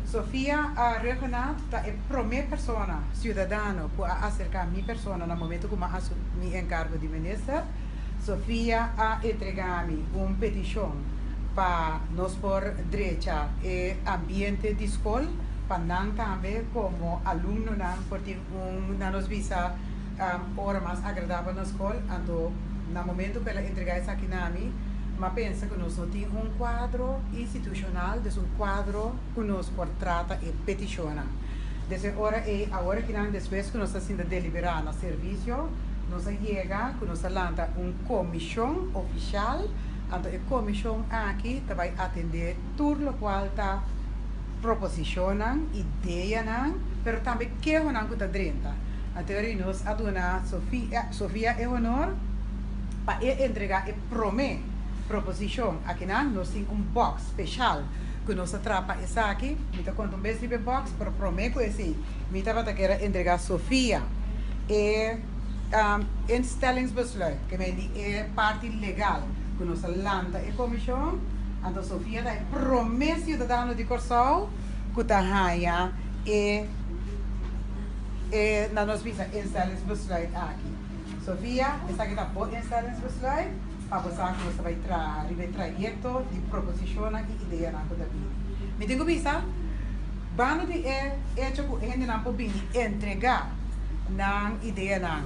Sofia a reconhece é a primeira pessoa, cidadano, que acercar a minha pessoa no momento que eu me encargo de ministra. Sofia a entregar-me uma petição para nós por direita e ambiente de escola, para nós também como aluno, porque nos visa hora mais agradável na escola, então no momento que ela entregar isso aqui na mim, mas pensa que nós não temos um quadro institucional, é um quadro que nós por trata e peticiona. Desde agora que nós, depois que nós estamos deliberar no serviço, nós chega que nós lança uma comissão oficial, então a comissão aqui vai atender tudo o qual está proposicionando, ideia, mas também que é o que está dentro. Então, nós aduna Sofia é honor para entregar a proposição aqui nós temos um box especial que nós atrapa essa aqui, me está contando um beijo de box para prometo esse, me estava querer entregar Sofia e instellingsbesluit, que é parte legal que nós lança a comissão, então Sofia dá promessa cidadano de Corsol que está raia e na nos visa instellingsbesluit aqui. Sofia, essa aqui está bom instellingsbesluit, para você que você vai trajeto de proposição e ideia na coisa aqui. Me tenho vista, bando de hecho que a gente não pode entregar na ideia na